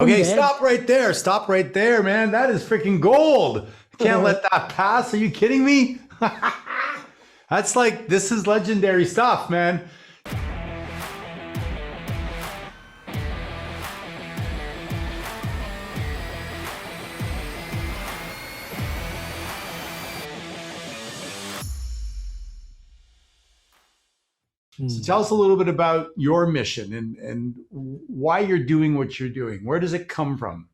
Okay, Man. stop right there. Stop right there, man. That is freaking gold. I can't let that pass. Are you kidding me? That's like, this is legendary stuff, man. So Hmm. tell us a little bit about your mission and why you're doing what you're doing. Where does it come from?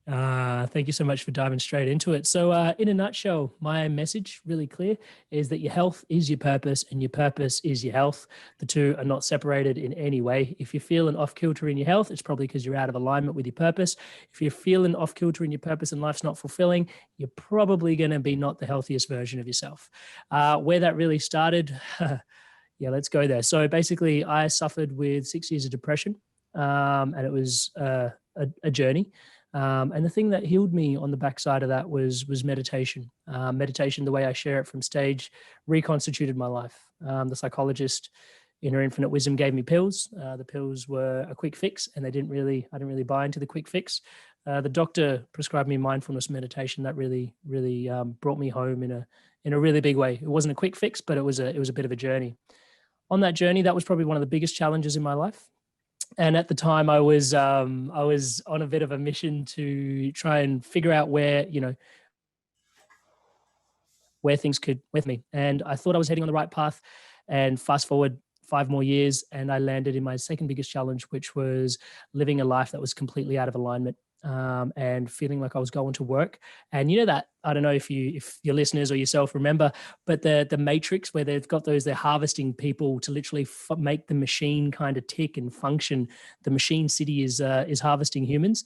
Thank you so much for diving straight into it. So, in a nutshell, my message, really clear, is that your health is your purpose and your purpose is your health. The two are not separated in any way. If you're feeling off kilter in your health, it's probably because you're out of alignment with your purpose. If you're feeling off kilter in your purpose and life's not fulfilling, you're probably going to be not the healthiest version of yourself. Where that really started, yeah, let's go there. So, basically, I suffered with 6 years of depression, and it was a journey. And the thing that healed me on the backside of that was meditation. Meditation, the way I share it from stage, reconstituted my life. The psychologist, in her infinite wisdom, gave me pills. The pills were a quick fix, and I didn't really buy into the quick fix. The doctor prescribed me mindfulness meditation that really brought me home in a really big way. It wasn't a quick fix, but it was a bit of a journey. On that journey, that was probably one of the biggest challenges in my life. And at the time, I was on a bit of a mission to try and figure out where things could with me. And I thought I was heading on the right path. And fast forward 5 more years, and I landed in my second biggest challenge, which was living a life that was completely out of alignment. And feeling like I was going to work, and you know that I don't know if your listeners or yourself remember, but the Matrix where they've got they're harvesting people to literally make the machine kind of tick and function. The machine city is harvesting humans.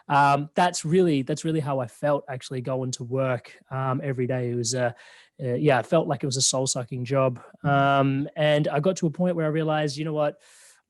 That's really how I felt actually going to work every day. It was yeah, it felt like it was a soul sucking job. And I got to a point where I realized, you know what,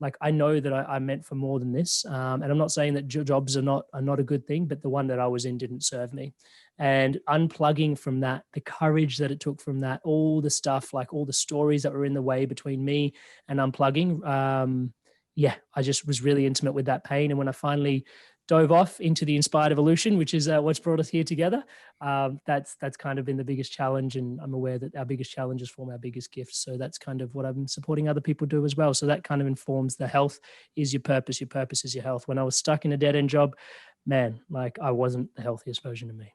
like I know that I'm meant for more than this. And I'm not saying that jobs are not a good thing, but the one that I was in didn't serve me. And unplugging from that, the courage that it took from that, all the stuff, like all the stories that were in the way between me and unplugging. Yeah, I just was really intimate with that pain. And when I finally dove off into the inspired evolution, which is what's brought us here together. That's kind of been the biggest challenge, and I'm aware that our biggest challenges form our biggest gifts. So that's kind of what I'm supporting other people do as well. So that kind of informs the health is your purpose is your health. When I was stuck in a dead end job, man, like I wasn't the healthiest version of me.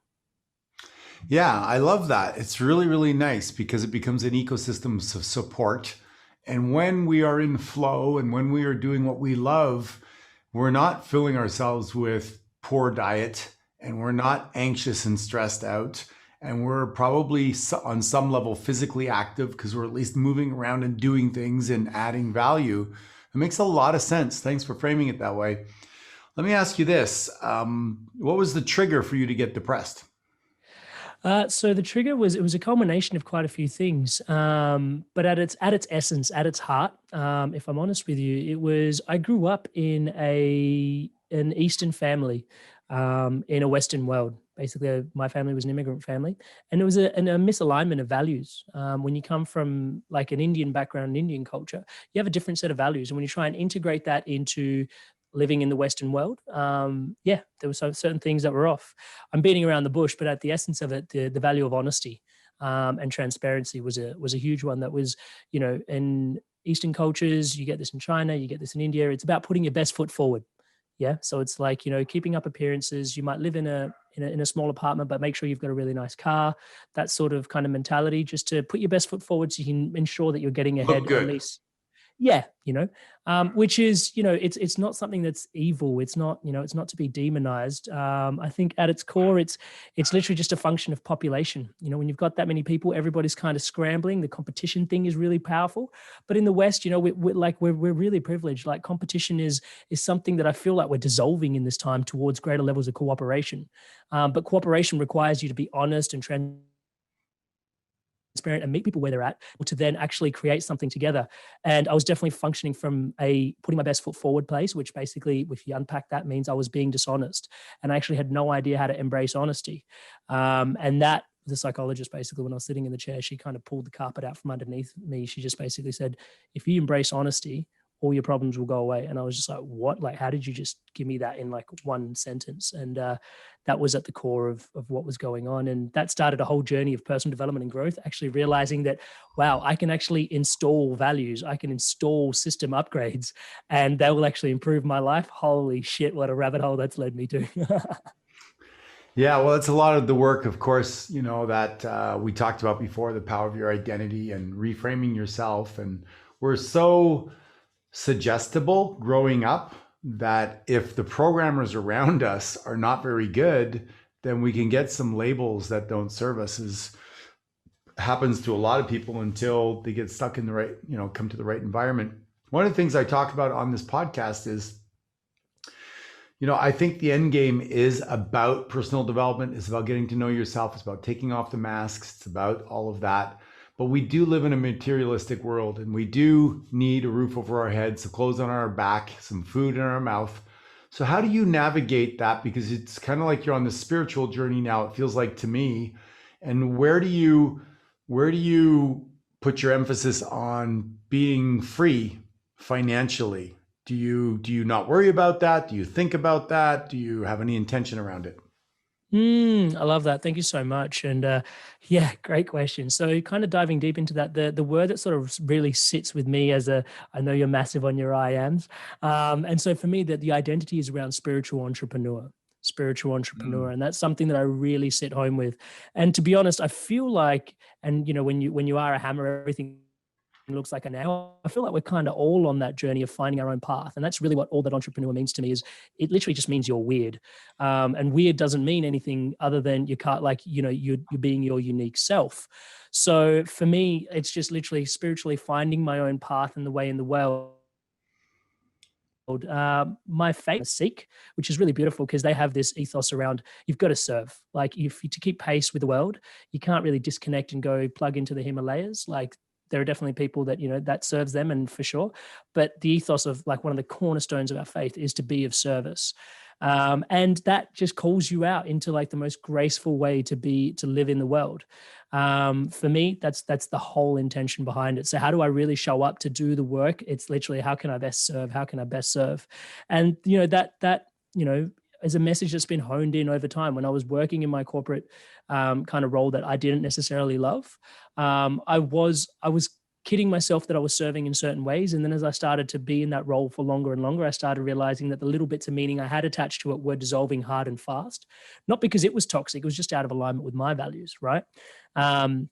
Yeah, I love that. It's really, really nice because it becomes an ecosystem of support. And when we are in flow and when we are doing what we love, we're not filling ourselves with poor diet and we're not anxious and stressed out. And we're probably on some level physically active because we're at least moving around and doing things and adding value. It makes a lot of sense. Thanks for framing it that way. Let me ask you this. What was the trigger for you to get depressed? So the trigger was it was a culmination of quite a few things, but at its essence, at its heart, if I'm honest with you, it was I grew up in a an Eastern family, in a Western world. Basically, my family was an immigrant family, and it was a misalignment of values. When you come from like an Indian background, an Indian culture, you have a different set of values, and when you try and integrate that into living in the Western world, yeah, there were certain things that were off. I'm beating around the bush, but at the essence of it, the value of honesty and transparency was a huge one. That was, you know, in Eastern cultures, you get this in China, you get this in India. It's about putting your best foot forward. Yeah, so it's like, you know, keeping up appearances. You might live in a small apartment, but make sure you've got a really nice car. That sort of kind of mentality, just to put your best foot forward, so you can ensure that you're getting Look ahead at good. least. Yeah, you know, which is, you know, it's not something that's evil. It's not, you know, it's not to be demonized. I think at its core, it's literally just a function of population. You know, when you've got that many people, everybody's kind of scrambling. The competition thing is really powerful. But in the West, you know, we're really privileged. Like competition is something that I feel like we're dissolving in this time towards greater levels of cooperation. But cooperation requires you to be honest and transparent and meet people where they're at, to then actually create something together. And I was definitely functioning from a putting my best foot forward place, which basically, if you unpack that, means I was being dishonest. And I actually had no idea how to embrace honesty. And that the psychologist, basically, when I was sitting in the chair, she kind of pulled the carpet out from underneath me. She just basically said, if you embrace honesty, all your problems will go away. And I was just like, what? Like, how did you just give me that in like one sentence? And that was at the core of what was going on. And that started a whole journey of personal development and growth, actually realizing that, wow, I can actually install values. I can install system upgrades and that will actually improve my life. Holy shit, what a rabbit hole that's led me to. Yeah, well, it's a lot of the work, of course, that we talked about before, the power of your identity and reframing yourself. And we're so suggestible growing up that if the programmers around us are not very good, then we can get some labels that don't serve us, as happens to a lot of people until they get stuck in the right, come to the right environment. One of the things I talk about on this podcast is, I think the end game is about personal development. It's about getting to know yourself. It's about taking off the masks. It's about all of that. But we do live in a materialistic world, and we do need a roof over our heads, some clothes on our back, some food in our mouth. So how do you navigate that? Because it's kind of like you're on the spiritual journey now, it feels like to me. And where do you put your emphasis on being free financially? Do you not worry about that? Do you think about that? Do you have any intention around it? I love that. Thank you so much. And yeah, great question. So kind of diving deep into that, the word that sort of really sits with me I know you're massive on your I ams. And so for me, that the identity is around spiritual entrepreneur. Mm. And that's something that I really sit home with. And to be honest, I feel like, and when you are a hammer, everything looks like a nail. I feel like we're kind of all on that journey of finding our own path. And that's really what all that entrepreneur means to me, is it literally just means you're weird. And weird doesn't mean anything other than you can't, like, you're being your unique self. So for me, it's just literally spiritually finding my own path and the way in the world. My faith Sikh, which is really beautiful because they have this ethos around you've got to serve. Like, if to keep pace with the world, you can't really disconnect and go plug into the Himalayas. Like, there are definitely people that that serves them, and for sure. But the ethos of, like, one of the cornerstones of our faith is to be of service, and that just calls you out into like the most graceful way to live in the world. For me, that's the whole intention behind it. So how do I really show up to do the work? It's literally, how can I best serve? How can I best serve? And that is a message that's been honed in over time. When I was working in my corporate kind of role that I didn't necessarily love, I was kidding myself that I was serving in certain ways. And then as I started to be in that role for longer and longer, I started realizing that the little bits of meaning I had attached to it were dissolving hard and fast, not because it was toxic, it was just out of alignment with my values, right? Um,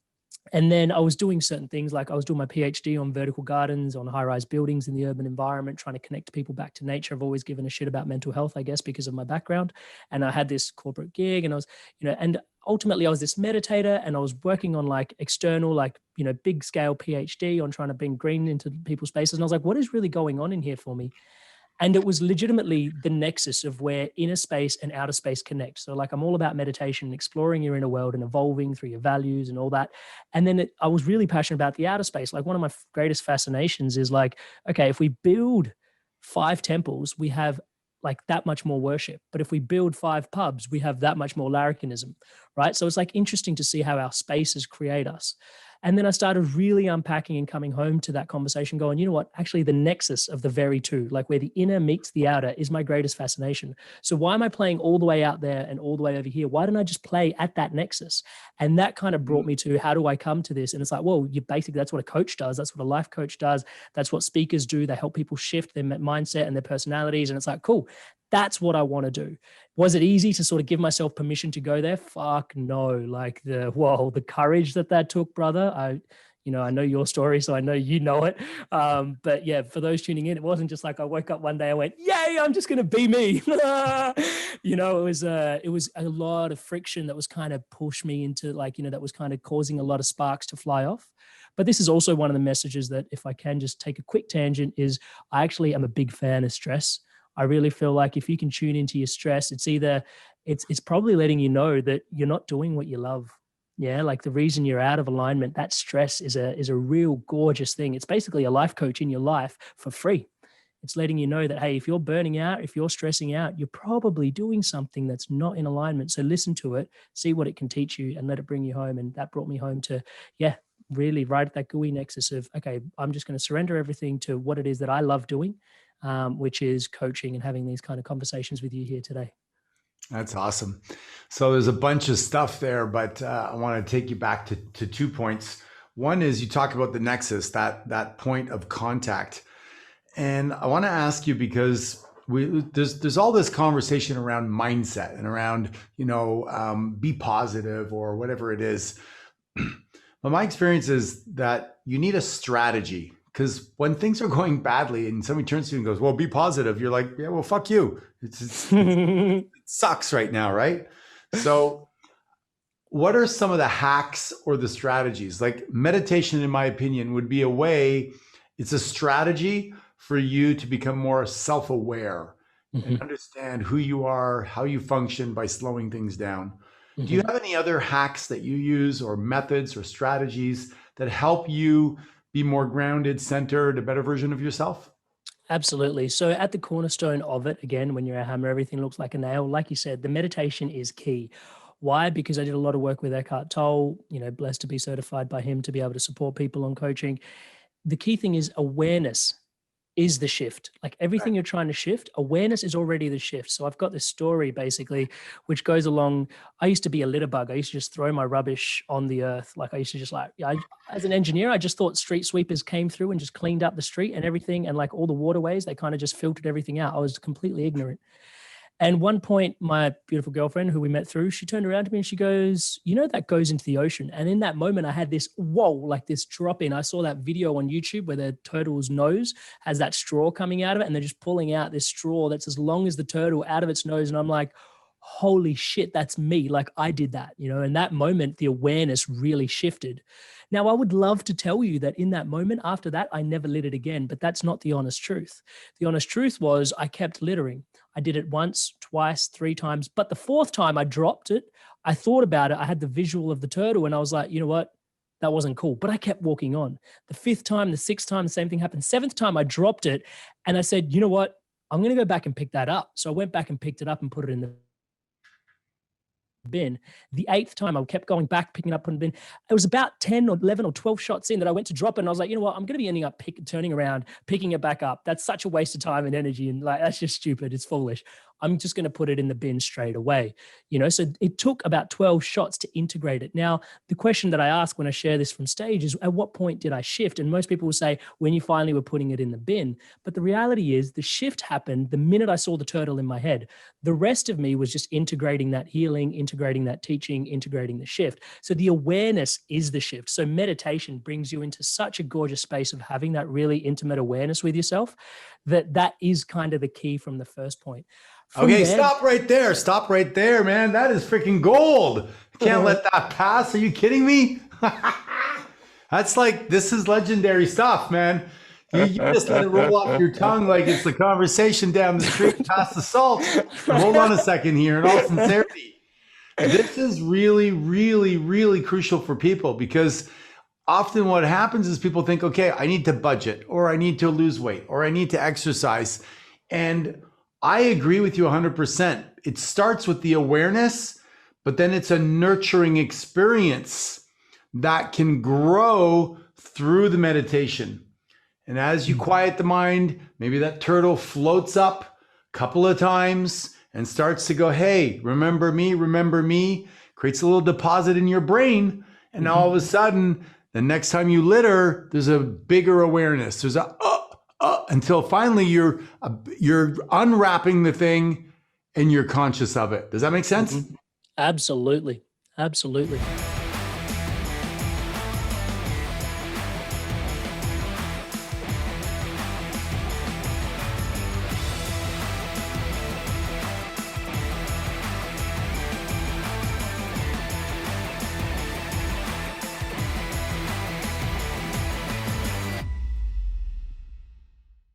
and then I was doing certain things, like I was doing my PhD on vertical gardens, on high-rise buildings in the urban environment, trying to connect people back to nature. I've always given a shit about mental health, I guess, because of my background. And I had this corporate gig, and I was, and ultimately I was this meditator, and I was working on like external, like, big scale PhD on trying to bring green into people's spaces. And I was like, what is really going on in here for me? And it was legitimately the nexus of where inner space and outer space connect. So like, I'm all about meditation, exploring your inner world and evolving through your values and all that. And then I was really passionate about the outer space. Like, one of my greatest fascinations is like, okay, if we build 5 temples, we have like that much more worship. But if we build 5 pubs, we have that much more larrikinism, right? So it's like interesting to see how our spaces create us. And then I started really unpacking and coming home to that conversation going, you know what, actually the nexus of the very two, like where the inner meets the outer, is my greatest fascination. So why am I playing all the way out there and all the way over here? Why don't I just play at that nexus? And that kind of brought me to, how do I come to this? And it's like, well, that's what a coach does. That's what a life coach does. That's what speakers do. They help people shift their mindset and their personalities. And it's like, cool, that's what I want to do. Was it easy to sort of give myself permission to go there? Fuck no. Like, the courage that took, brother. I know your story, so I know you know it. But yeah, for those tuning in, it wasn't just like I woke up one day, I went, yay, I'm just going to be me. It was a lot of friction that was kind of pushed me into, like, that was kind of causing a lot of sparks to fly off. But this is also one of the messages that, if I can just take a quick tangent, is I actually am a big fan of stress. I really feel like if you can tune into your stress, it's probably letting you know that you're not doing what you love. Yeah, like the reason you're out of alignment, that stress is a real gorgeous thing. It's basically a life coach in your life for free. It's letting you know that, hey, if you're burning out, if you're stressing out, you're probably doing something that's not in alignment. So listen to it, see what it can teach you, and let it bring you home. And that brought me home to, yeah, really right at that GUI nexus of, okay, I'm just going to surrender everything to what it is that I love doing, which is coaching and having these kind of conversations with you here today. That's awesome. So there's a bunch of stuff there, but I want to take you back to 2 points. One is you talk about the nexus, that point of contact. And I want to ask you because there's all this conversation around mindset and around, be positive or whatever it is. But my experience is that you need a strategy, because when things are going badly and somebody turns to you and goes, well, be positive, you're like, yeah, well, fuck you. It sucks right now, right? So what are some of the hacks or the strategies? Like meditation, in my opinion, would be a way, it's a strategy for you to become more self-aware and understand who you are, how you function by slowing things down. Do you have any other hacks that you use or methods or strategies that help you be more grounded, centered, a better version of yourself? Absolutely. So at the cornerstone of it, again, when you're a hammer, everything looks like a nail. Like you said, the meditation is key. Why? Because I did a lot of work with Eckhart Tolle, blessed to be certified by him to be able to support people on coaching. The key thing is awareness is the shift. Like everything you're trying to shift, awareness is already the shift. So I've got this story basically, which goes along. I used to be a litter bug. I used to just throw my rubbish on the earth. Like I used to just as an engineer, I just thought street sweepers came through and just cleaned up the street and everything. And like all the waterways, they kind of just filtered everything out. I was completely ignorant. And one point, my beautiful girlfriend who we met through, she turned around to me and she goes, that goes into the ocean. And in that moment, I had this, whoa, like this drop in. I saw that video on YouTube where the turtle's nose has that straw coming out of it. And they're just pulling out this straw that's as long as the turtle out of its nose. And I'm like, holy shit, that's me. Like I did that, in that moment, the awareness really shifted. Now, I would love to tell you that in that moment after that, I never littered again, but that's not the honest truth. The honest truth was I kept littering. I did it once, twice, 3 times, but the 4th time I dropped it. I thought about it. I had the visual of the turtle and I was like, you know what? That wasn't cool, but I kept walking on. The 5th time, the 6th time, the same thing happened. 7th time I dropped it and I said, you know what? I'm going to go back and pick that up. So I went back and picked it up and put it in the bin. The 8th time I kept going back, picking it up, putting it in the bin. It was about 10 or 11 or 12 shots in that I went to drop it. And I was like, you know what? I'm going to be ending up turning around, picking it back up. That's such a waste of time and energy. And like, that's just stupid. It's foolish. I'm just going to put it in the bin straight away. So it took about 12 shots to integrate it. Now, the question that I ask when I share this from stage is, at what point did I shift? And most people will say, when you finally were putting it in the bin. But the reality is the shift happened the minute I saw the turtle in my head. The rest of me was just integrating that healing, integrating that teaching, integrating the shift. So the awareness is the shift. So meditation brings you into such a gorgeous space of having that really intimate awareness with yourself that is kind of the key from the first point. Okay, stop right there. Stop right there, man. That is freaking gold. Can't let that pass. Are you kidding me? That's like, this is legendary stuff, man. You just let it roll off your tongue like it's the conversation down the street past the salt. Hold on a second here, in all sincerity. This is really, really, really crucial for people, because often what happens is people think, okay, I need to budget, or I need to lose weight, or I need to exercise. And I agree with you 100%. It starts with the awareness, but then it's a nurturing experience that can grow through the meditation. And as you quiet the mind, maybe that turtle floats up a couple of times and starts to go, hey, remember me, creates a little deposit in your brain. And all of a sudden, the next time you litter, there's a bigger awareness. There's until finally you're unwrapping the thing and you're conscious of it. Does that make sense? Absolutely. Absolutely.